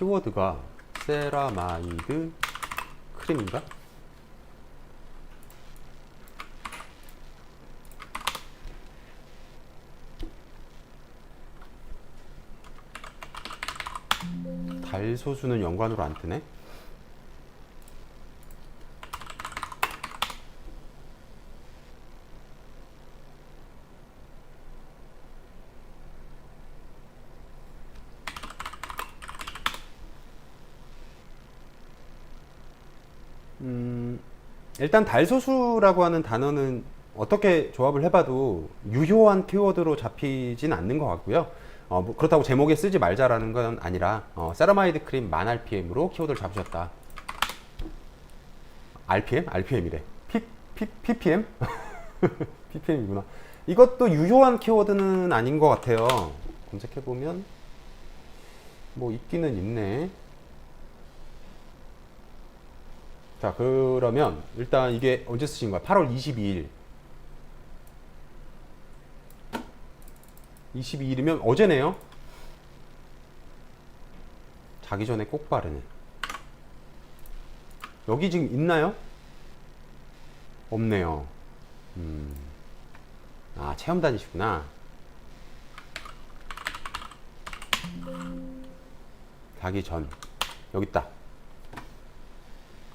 키워드가 세라마이드 크림인가? 달소수는 연관으로 안 뜨네. 일단 달소수라고 하는 단어는 어떻게 조합을 해봐도 유효한 키워드로 잡히진 않는 것 같고요. 뭐 그렇다고 제목에 쓰지 말자라는 건 아니라 세라마이드 크림 만 RPM으로 키워드를 잡으셨다. RPM? RPM이래. PPM? PPM이구나. 이것도 유효한 키워드는 아닌 것 같아요. 검색해보면 뭐 있기는 있네. 자, 그러면 일단 이게 언제 쓰신 거야? 8월 22일. 22일이면 어제네요. 자기 전에 꼭 바르네. 여기 지금 있나요? 없네요. 아, 체험단이시구나. 자기 전. 여기 있다.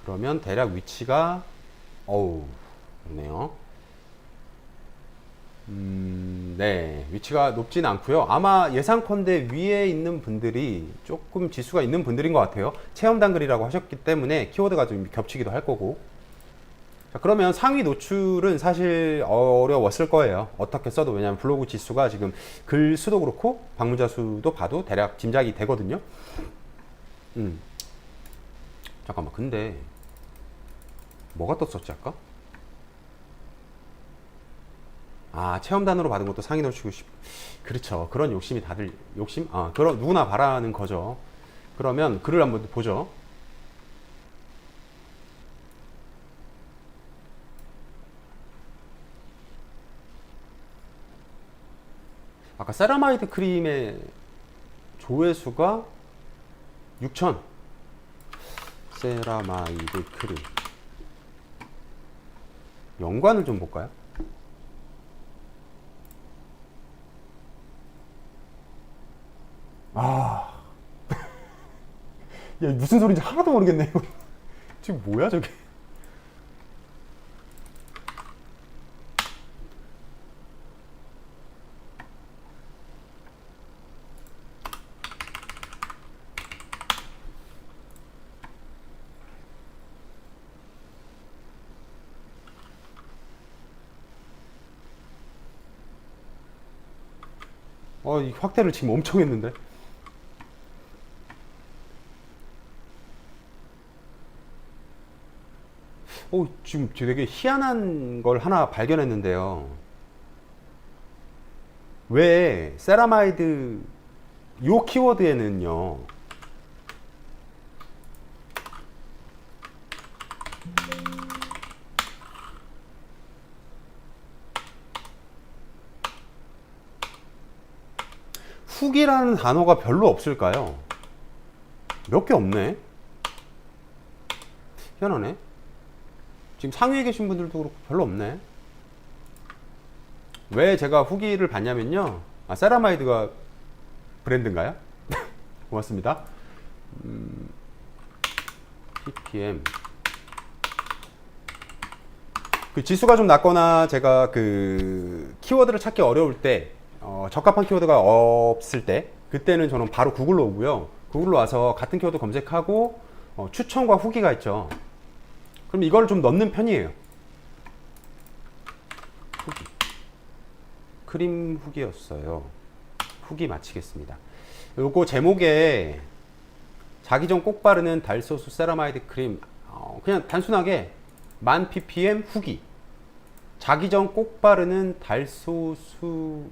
그러면 대략 위치가 그러네요. 네, 위치가 높진 않고요. 아마 예상컨대 위에 있는 분들이 조금 지수가 있는 분들인 것 같아요. 체험 단글이라고 하셨기 때문에 키워드가 좀 겹치기도 할 거고. 자, 그러면 상위 노출은 사실 어려웠을 거예요. 어떻게 써도. 왜냐하면 블로그 지수가 지금 글 수도 그렇고 방문자 수도 봐도 대략 짐작이 되거든요. 잠깐만, 근데 뭐가 떴었지 아까? 아, 체험단으로 받은 것도 상위 노출고 그렇죠. 그런 욕심이 다들 욕심? 그런 누구나 바라는 거죠. 그러면 글을 한번 보죠. 아까 세라마이드 크림의 조회수가 6,000. 세라마이드 크림. 연관을 좀 볼까요? 야, 무슨 소리인지 하나도 모르겠네, 이거. 지금 뭐야, 저게? 이 확대를 지금 엄청 했는데. 지금 되게 희한한 걸 하나 발견했는데요. 왜 세라마이드 요 키워드에는요, 훅이라는 단어가 별로 없을까요? 몇 개 없네. 희한하네. 지금 상위에 계신 분들도 그렇고 별로 없네. 왜 제가 후기를 봤냐면요, 세라마이드가 브랜드인가요? 고맙습니다. ppm 그 지수가 좀 낮거나 제가 그 키워드를 찾기 어려울 때, 적합한 키워드가 없을 때, 그때는 저는 바로 구글로 오고요. 구글로 와서 같은 키워드 검색하고 추천과 후기가 있죠. 그럼 이걸 좀 넣는 편이에요. 후기. 크림 후기였어요. 후기 마치겠습니다. 요거 제목에 자기 전 꼭 바르는 달소수 세라마이드 크림, 그냥 단순하게 만 ppm 후기, 자기 전 꼭 바르는 달소수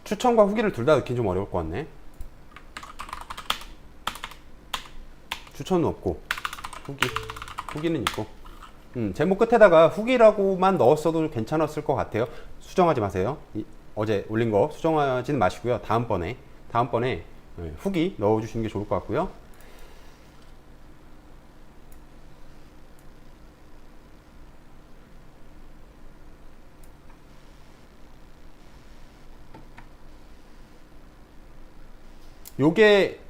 추천과 후기를 둘 다 넣긴 좀 어려울 것 같네. 추천은 없고 후기. 후기는 있고. 제목 끝에다가 후기라고만 넣었어도 괜찮았을 것 같아요. 수정하지 마세요. 어제 올린 거 수정하지는 마시고요. 다음번에 후기 넣어주시는 게 좋을 것 같고요.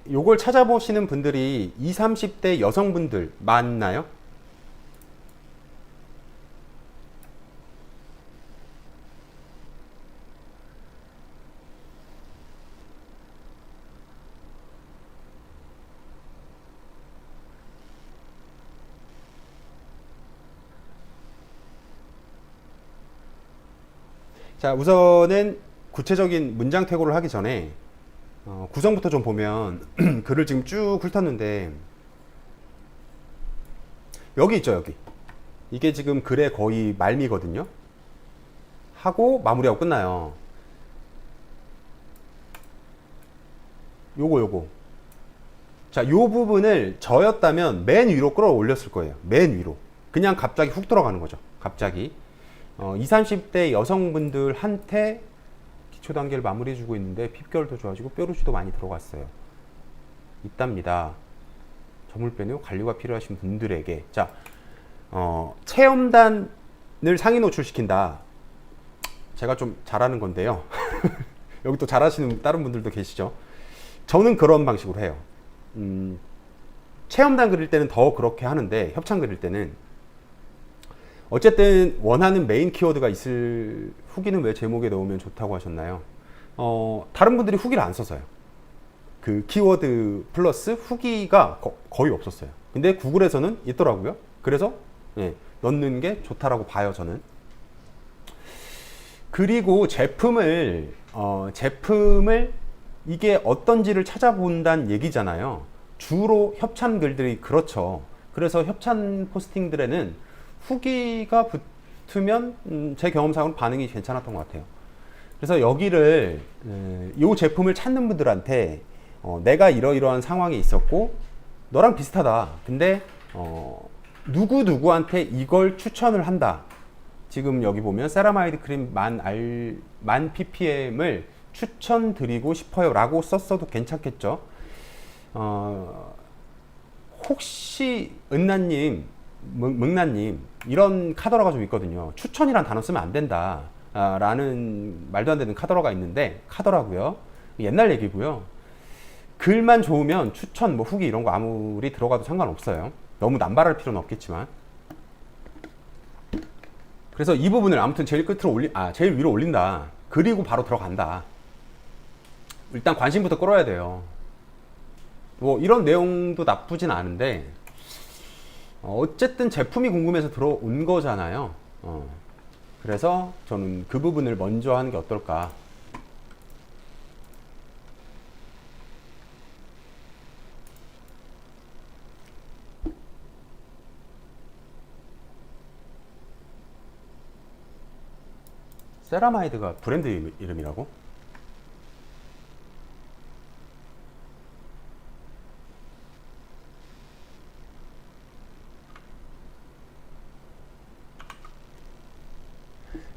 요걸 찾아보시는 분들이 20, 30대 여성분들 맞나요? 자, 우선은 구체적인 문장 퇴고를 하기 전에 구성부터 좀 보면 글을 지금 쭉 훑었는데 여기 있죠, 여기. 이게 지금 글의 거의 말미거든요. 하고 마무리하고 끝나요. 요거. 자, 요 부분을 저였다면 맨 위로 끌어올렸을 거예요. 맨 위로. 그냥 갑자기 훅 들어가는 거죠. 갑자기. 20, 30대 여성분들한테 기초 단계를 마무리해주고 있는데 핍결도 좋아지고 뾰루지도 많이 들어갔어요. 있답니다. 저물빼뇨 관리가 필요하신 분들에게. 자, 체험단을 상위 노출시킨다. 제가 좀 잘하는 건데요. 여기 또 잘하시는 다른 분들도 계시죠. 저는 그런 방식으로 해요. 체험단 그릴 때는 더 그렇게 하는데 협찬 그릴 때는 어쨌든 원하는 메인 키워드가 있을. 후기는 왜 제목에 넣으면 좋다고 하셨나요? 다른 분들이 후기를 안 써서요. 그 키워드 플러스 후기가 거의 없었어요. 근데 구글에서는 있더라고요. 그래서 넣는 게 좋다라고 봐요, 저는. 그리고 제품을 이게 어떤지를 찾아본다는 얘기잖아요. 주로 협찬 글들이 그렇죠. 그래서 협찬 포스팅들에는 후기가 붙으면 제 경험상으로 반응이 괜찮았던 것 같아요. 그래서 여기를 이 제품을 찾는 분들한테 내가 이러이러한 상황에 있었고 너랑 비슷하다. 근데 누구누구한테 이걸 추천을 한다. 지금 여기 보면 세라마이드 크림 만 ppm을 추천드리고 싶어요 라고 썼어도 괜찮겠죠. 혹시 은나님, 묵나님 이런 카더라가 좀 있거든요. 추천이란 단어 쓰면 안 된다 라는 말도 안 되는 카더라가 있는데, 카더라고요. 옛날 얘기고요. 글만 좋으면 추천, 후기 이런 거 아무리 들어가도 상관없어요. 너무 남발할 필요는 없겠지만. 그래서 이 부분을 아무튼 제일 끝으로 제일 위로 올린다. 그리고 바로 들어간다. 일단 관심부터 끌어야 돼요. 이런 내용도 나쁘진 않은데 어쨌든 제품이 궁금해서 들어온 거잖아요. 그래서 저는 그 부분을 먼저 하는 게 어떨까. 세라마이드가 브랜드 이름이라고?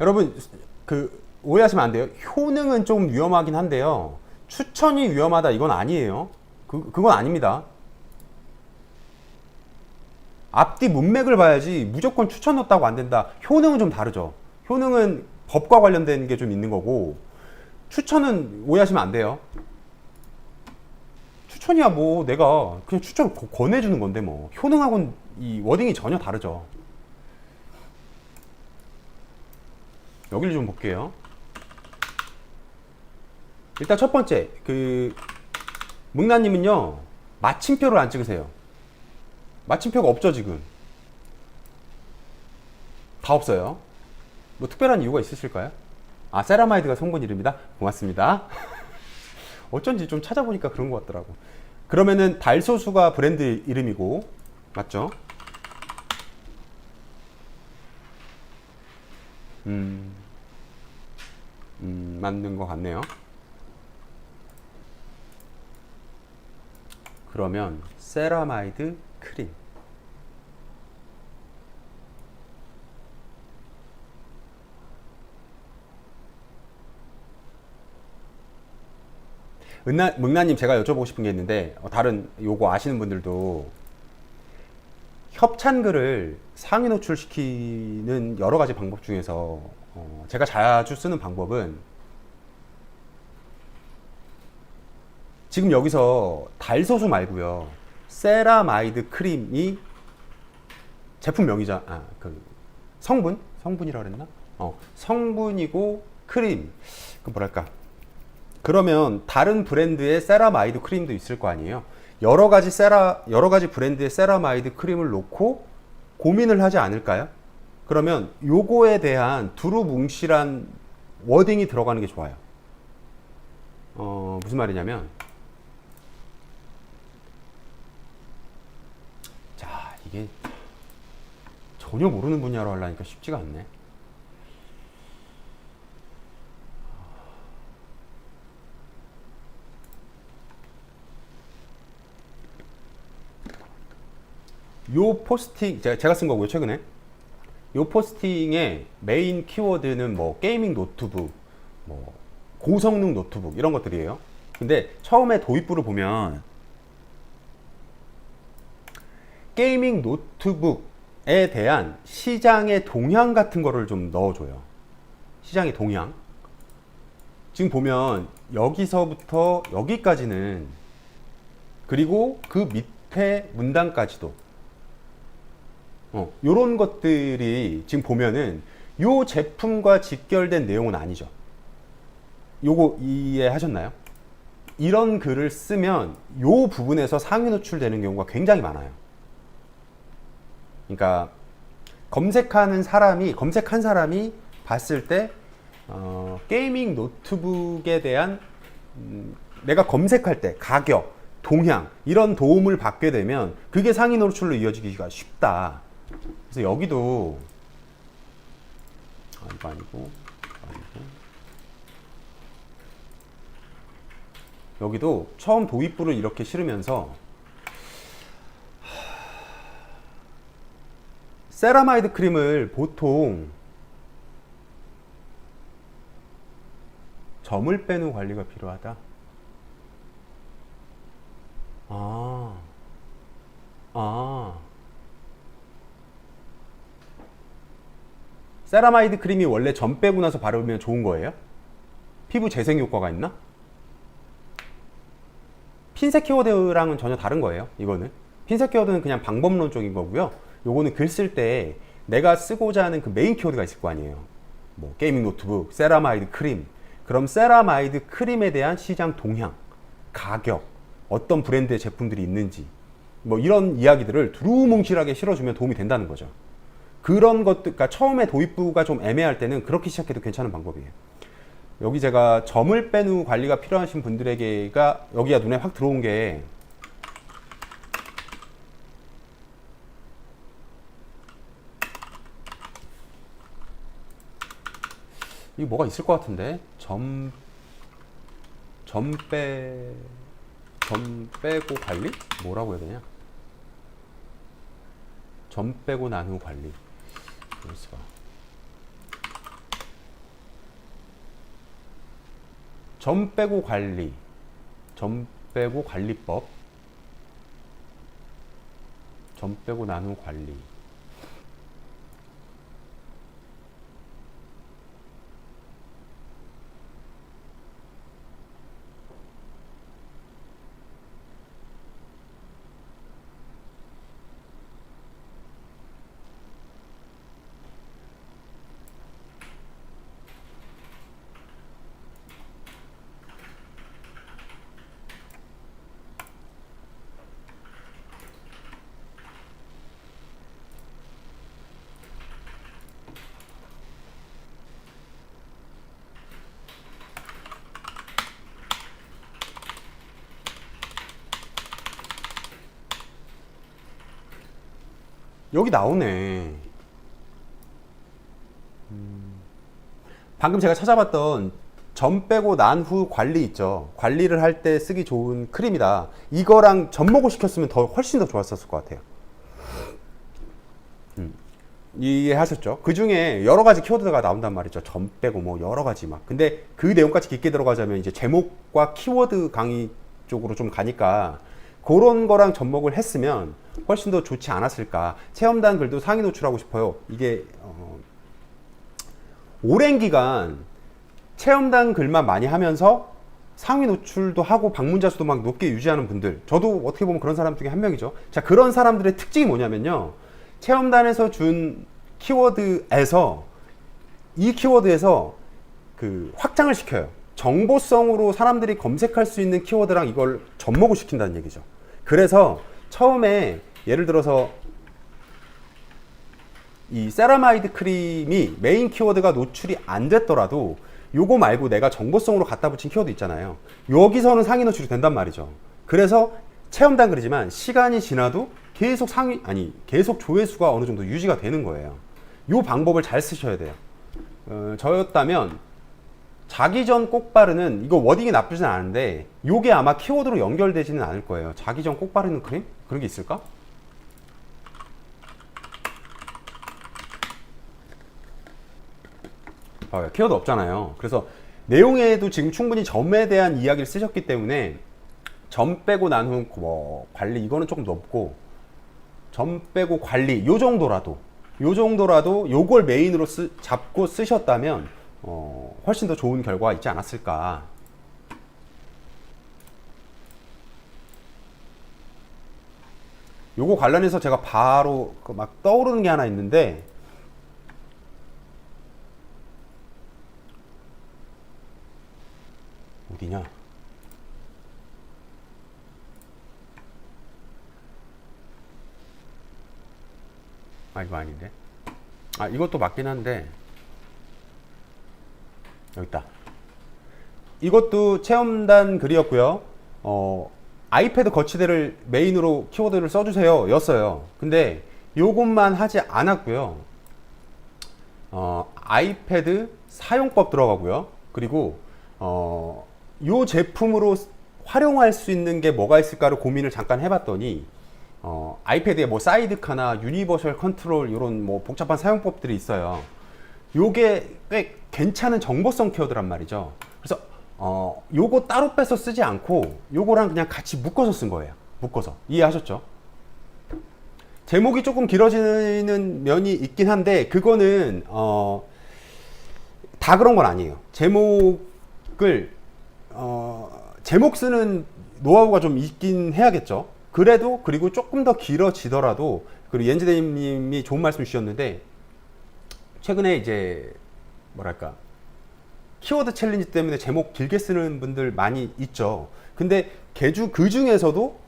여러분 오해하시면 안 돼요. 효능은 좀 위험하긴 한데요. 추천이 위험하다 이건 아니에요. 그건 아닙니다. 앞뒤 문맥을 봐야지 무조건 추천 넣었다고 안 된다. 효능은 좀 다르죠. 효능은 법과 관련된 게 좀 있는 거고, 추천은 오해하시면 안 돼요. 추천이야 내가 그냥 추천 권해주는 건데 효능하고는 이 워딩이 전혀 다르죠. 여기를 좀 볼게요. 일단 첫 번째 묵나님은요 마침표를 안 찍으세요. 마침표가 없죠. 지금 다 없어요. 특별한 이유가 있으실까요? 세라마이드가 성분 이름이다? 고맙습니다. 어쩐지 좀 찾아보니까 그런 것 같더라고. 그러면은 달소수가 브랜드 이름이고 맞죠? 맞는 것 같네요. 그러면 세라마이드 크림 문나님 제가 여쭤보고 싶은 게 있는데 다른 요거 아시는 분들도 협찬글을 상위 노출시키는 여러 가지 방법 중에서 제가 자주 쓰는 방법은 지금 여기서 달소수 말고요. 세라마이드 크림이 제품명이자 그 성분이라고 그랬나? 성분이고 크림. 그 뭐랄까? 그러면 다른 브랜드의 세라마이드 크림도 있을 거 아니에요. 여러 가지 브랜드의 세라마이드 크림을 놓고 고민을 하지 않을까요? 그러면 요거에 대한 두루뭉실한 워딩이 들어가는 게 좋아요. 무슨 말이냐면, 자, 이게 전혀 모르는 분야로 하려니까 쉽지가 않네. 요 포스팅 제가 쓴 거고요, 최근에. 요 포스팅의 메인 키워드는 뭐 게이밍 노트북, 뭐 고성능 노트북 이런 것들이에요. 근데 처음에 도입부를 보면 게이밍 노트북에 대한 시장의 동향 같은 거를 좀 넣어줘요. 시장의 동향. 지금 보면 여기서부터 여기까지는, 그리고 그 밑에 문단까지도 요런 것들이 지금 보면은 요 제품과 직결된 내용은 아니죠. 요거 이해하셨나요? 이런 글을 쓰면 요 부분에서 상위 노출되는 경우가 굉장히 많아요. 그러니까 검색한 사람이 봤을 때 게이밍 노트북에 대한 내가 검색할 때 가격, 동향 이런 도움을 받게 되면 그게 상위 노출로 이어지기가 쉽다. 그래서 여기도 이거 아니고 여기도 처음 도입부를 이렇게 실으면서 세라마이드 크림을 보통 점을 빼는 관리가 필요하다. 세라마이드 크림이 원래 점 빼고 나서 바르면 좋은 거예요? 피부 재생 효과가 있나? 핀셋 키워드랑은 전혀 다른 거예요. 이거는 핀셋 키워드는 그냥 방법론적인 거고요. 요거는 글 쓸 때 내가 쓰고자 하는 그 메인 키워드가 있을 거 아니에요. 뭐 게이밍 노트북, 세라마이드 크림. 그럼 세라마이드 크림에 대한 시장 동향, 가격, 어떤 브랜드의 제품들이 있는지, 뭐 이런 이야기들을 두루뭉실하게 실어주면 도움이 된다는 거죠. 그런 것들, 그러니까 처음에 도입부가 좀 애매할 때는 그렇게 시작해도 괜찮은 방법이에요. 여기 제가 점을 뺀 후 관리가 필요하신 분들에게가 여기가 눈에 확 들어온 게, 이거 뭐가 있을 것 같은데? 점 빼고 관리? 뭐라고 해야 되냐? 점 빼고 난 후 관리. 그럴수가. 점 빼고 관리. 점 빼고 관리법. 점 빼고 난 후 관리. 여기 나오네. 방금 제가 찾아봤던 점 빼고 난 후 관리 있죠. 관리를 할 때 쓰기 좋은 크림이다. 이거랑 접목을 시켰으면 훨씬 더 좋았었을 것 같아요. 이해하셨죠? 그 중에 여러 가지 키워드가 나온단 말이죠. 점 빼고 뭐 여러 가지 막. 근데 그 내용까지 깊게 들어가자면 이제 제목과 키워드 강의 쪽으로 좀 가니까 그런 거랑 접목을 했으면 훨씬 더 좋지 않았을까. 체험단 글도 상위 노출하고 싶어요. 이게 오랜 기간 체험단 글만 많이 하면서 상위 노출도 하고 방문자 수도 막 높게 유지하는 분들, 저도 어떻게 보면 그런 사람 중에 한 명이죠. 자, 그런 사람들의 특징이 뭐냐면요, 체험단에서 준 키워드에서 이 키워드에서 그 확장을 시켜요. 정보성으로 사람들이 검색할 수 있는 키워드랑 이걸 접목을 시킨다는 얘기죠. 그래서 처음에 예를 들어서 이 세라마이드 크림이 메인 키워드가 노출이 안 됐더라도 요거 말고 내가 정보성으로 갖다 붙인 키워드 있잖아요. 여기서는 상위 노출이 된단 말이죠. 그래서 체험단 글이지만 시간이 지나도 계속 계속 조회수가 어느 정도 유지가 되는 거예요. 요 방법을 잘 쓰셔야 돼요. 저였다면 자기 전 꼭 바르는, 이거 워딩이 나쁘진 않은데 요게 아마 키워드로 연결되지는 않을 거예요. 자기 전 꼭 바르는 크림? 그런 게 있을까? 키워드 없잖아요. 그래서 내용에도 지금 충분히 점에 대한 이야기를 쓰셨기 때문에 점 빼고 난 후 뭐 관리, 이거는 조금 높고, 점 빼고 관리 요 정도라도 요걸 메인으로 잡고 쓰셨다면 훨씬 더 좋은 결과가 있지 않았을까. 요거 관련해서 제가 바로 막 떠오르는 게 하나 있는데, 어디냐? 이거 아닌데. 이것도 맞긴 한데, 여기 있다. 이것도 체험단 글이었고요. 아이패드 거치대를 메인으로 키워드를 써주세요 였어요. 근데 요것만 하지 않았고요. 아이패드 사용법 들어가고요. 그리고 요 제품으로 활용할 수 있는 게 뭐가 있을까를 고민을 잠깐 해봤더니, 아이패드에 뭐 사이드카나 유니버셜 컨트롤 이런 뭐 복잡한 사용법들이 있어요. 요게 꽤 괜찮은 정보성 키워드란 말이죠. 그래서 요거 따로 빼서 쓰지 않고 요거랑 그냥 같이 묶어서 쓴 거예요. 묶어서. 이해하셨죠? 제목이 조금 길어지는 면이 있긴 한데 그거는 다 그런 건 아니에요. 제목 쓰는 노하우가 좀 있긴 해야겠죠. 그래도, 그리고 조금 더 길어지더라도, 그리고 옌지대님이 좋은 말씀 주셨는데, 최근에 이제 뭐랄까 키워드 챌린지 때문에 제목 길게 쓰는 분들 많이 있죠. 근데 그 중에서도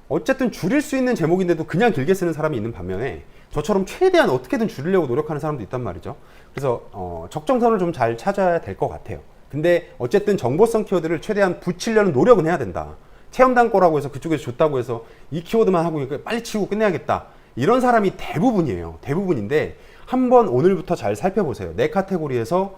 어쨌든 줄일 수 있는 제목인데도 그냥 길게 쓰는 사람이 있는 반면에 저처럼 최대한 어떻게든 줄이려고 노력하는 사람도 있단 말이죠. 그래서 적정선을 좀 잘 찾아야 될 것 같아요. 근데 어쨌든 정보성 키워드를 최대한 붙이려는 노력은 해야 된다. 체험단 거라고 해서 그쪽에서 줬다고 해서 이 키워드만 하고 빨리 치고 끝내야겠다, 이런 사람이 대부분이에요. 대부분인데 한번 오늘부터 잘 살펴보세요. 내 카테고리에서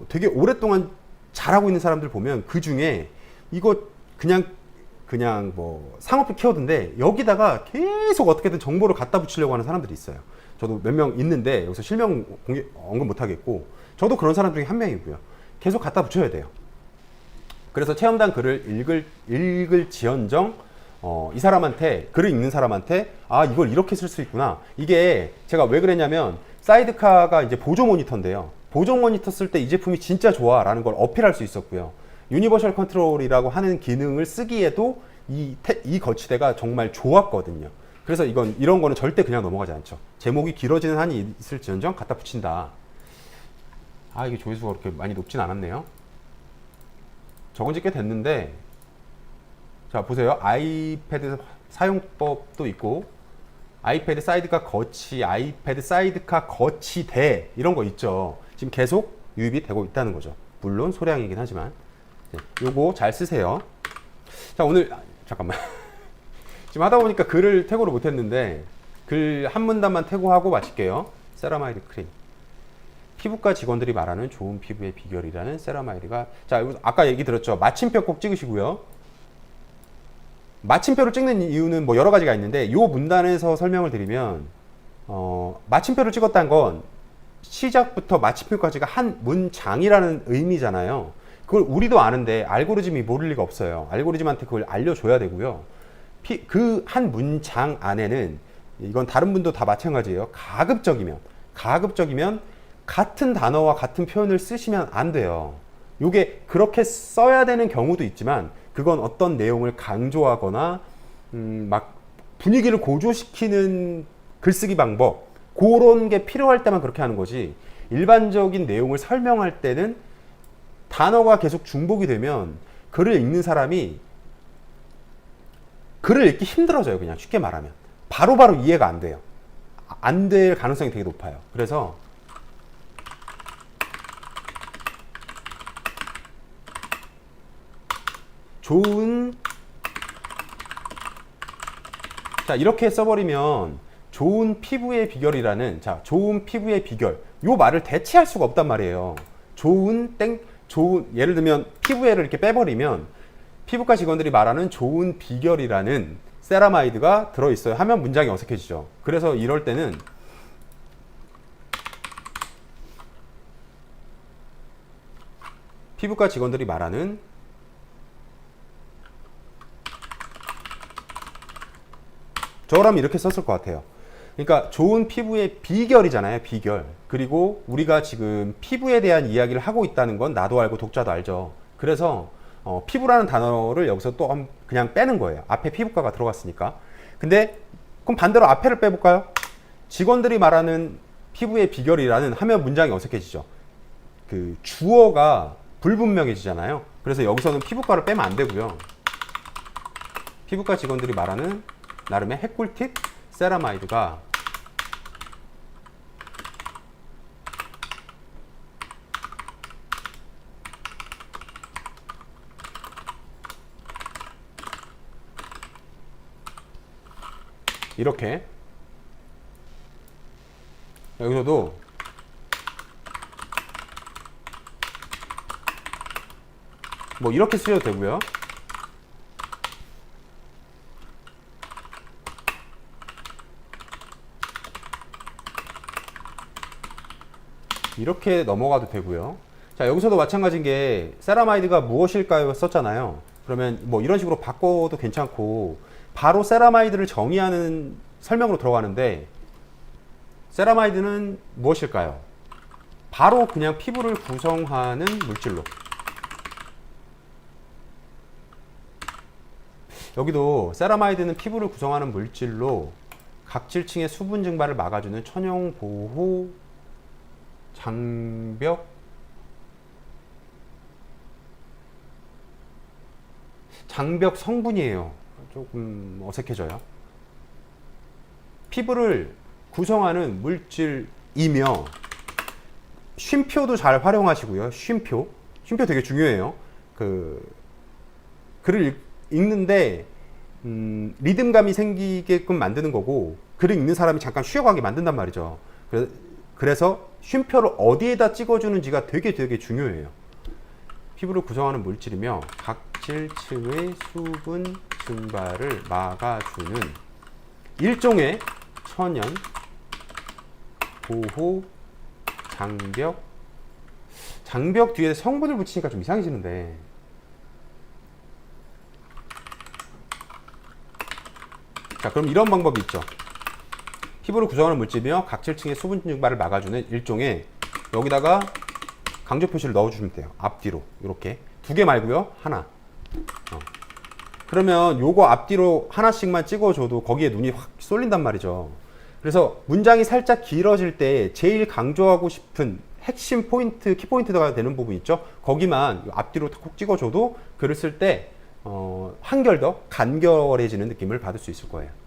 되게 오랫동안 잘하고 있는 사람들 보면 그 중에 이거 그냥 뭐 상업비 키워드인데 여기다가 계속 어떻게든 정보를 갖다 붙이려고 하는 사람들이 있어요. 저도 몇 명 있는데 여기서 실명 언급 못 하겠고, 저도 그런 사람 중에 한 명이고요. 계속 갖다 붙여야 돼요. 그래서 체험단 글을 읽을지언정 이 사람한테, 글을 읽는 사람한테 이걸 이렇게 쓸 수 있구나. 이게 제가 왜 그랬냐면, 사이드카가 이제 보조 모니터인데요. 보조 모니터 쓸 때 이 제품이 진짜 좋아 라는 걸 어필할 수 있었고요. 유니버셜 컨트롤이라고 하는 기능을 쓰기에도 이 거치대가 정말 좋았거든요. 그래서 이런 거는 절대 그냥 넘어가지 않죠. 제목이 길어지는 한이 있을지언정 갖다 붙인다. 이게 조회수가 그렇게 많이 높진 않았네요. 적은 지 꽤 됐는데, 자 보세요. 아이패드 사용법도 있고, 아이패드 사이드카 거치, 아이패드 사이드카 거치대, 이런 거 있죠. 지금 계속 유입이 되고 있다는 거죠. 물론 소량이긴 하지만. 요거 잘 쓰세요. 자, 오늘 잠깐만 지금 하다 보니까 글을 태고를 못했는데 글 한 문단만 태고하고 마칠게요. 세라마이드 크림, 피부과 직원들이 말하는 좋은 피부의 비결이라는 세라마이드가, 자 아까 얘기 들었죠. 마침표 꼭 찍으시고요. 마침표를 찍는 이유는 뭐 여러 가지가 있는데, 요 문단에서 설명을 드리면 마침표를 찍었다는 건 시작부터 마침표까지가 한 문장이라는 의미잖아요. 그걸 우리도 아는데 알고리즘이 모를 리가 없어요. 알고리즘한테 그걸 알려줘야 되고요. 그 한 문장 안에는, 이건 다른 분도 다 마찬가지예요. 가급적이면 같은 단어와 같은 표현을 쓰시면 안 돼요. 요게 그렇게 써야 되는 경우도 있지만, 그건 어떤 내용을 강조하거나 막 분위기를 고조시키는 글쓰기 방법, 그런 게 필요할 때만 그렇게 하는 거지, 일반적인 내용을 설명할 때는 단어가 계속 중복이 되면 글을 읽는 사람이 글을 읽기 힘들어져요. 그냥 쉽게 말하면 바로바로 이해가 안 돼요. 안 될 가능성이 되게 높아요. 그래서 이렇게 써버리면 좋은 피부의 비결이라는, 좋은 피부의 비결, 요 말을 대체할 수가 없단 말이에요. 좋은 예를 들면 피부에를 이렇게 빼버리면 피부과 직원들이 말하는 좋은 비결이라는 세라마이드가 들어있어요 하면 문장이 어색해지죠. 그래서 이럴 때는 피부과 직원들이 말하는 저라면 이렇게 썼을 것 같아요. 그러니까 좋은 피부의 비결이잖아요. 비결. 그리고 우리가 지금 피부에 대한 이야기를 하고 있다는 건 나도 알고 독자도 알죠. 그래서 피부라는 단어를 여기서 또 그냥 빼는 거예요. 앞에 피부과가 들어갔으니까. 근데 그럼 반대로 앞에를 빼볼까요? 직원들이 말하는 피부의 비결이라는 하면 문장이 어색해지죠. 그 주어가 불분명해지잖아요. 그래서 여기서는 피부과를 빼면 안 되고요. 피부과 직원들이 말하는 나름의 핵꿀팁 세라마이드가 이렇게, 여기서도 뭐 이렇게 쓰셔도 되고요. 이렇게 넘어가도 되고요. 자, 여기서도 마찬가지인 게 세라마이드가 무엇일까요? 썼잖아요. 그러면 뭐 이런 식으로 바꿔도 괜찮고, 바로 세라마이드를 정의하는 설명으로 들어가는데, 세라마이드는 무엇일까요? 바로 그냥 피부를 구성하는 물질로. 여기도 세라마이드는 피부를 구성하는 물질로 각질층의 수분 증발을 막아주는 천연 보호 장벽 성분이에요. 조금 어색해져요. 피부를 구성하는 물질이며, 쉼표도 잘 활용하시고요. 쉼표 되게 중요해요. 글을 읽는데 리듬감이 생기게끔 만드는 거고, 글을 읽는 사람이 잠깐 쉬어가게 만든단 말이죠. 그래서 쉼표를 어디에다 찍어주는지가 되게 중요해요. 피부를 구성하는 물질이며 각질층의 수분 증발을 막아주는 일종의 천연 보호 장벽 뒤에 성분을 붙이니까 좀 이상해지는데, 자, 그럼 이런 방법이 있죠. 피부를 구성하는 물질이며 각질층의 수분 증발을 막아주는 일종의, 여기다가 강조 표시를 넣어주시면 돼요. 앞뒤로 이렇게 두 개 말고요, 하나. 그러면 요거 앞뒤로 하나씩만 찍어줘도 거기에 눈이 확 쏠린단 말이죠. 그래서 문장이 살짝 길어질 때 제일 강조하고 싶은 핵심 포인트, 키포인트가 되는 부분 있죠. 거기만 앞뒤로 콕 찍어줘도 글을 쓸 때 한결 더 간결해지는 느낌을 받을 수 있을 거예요.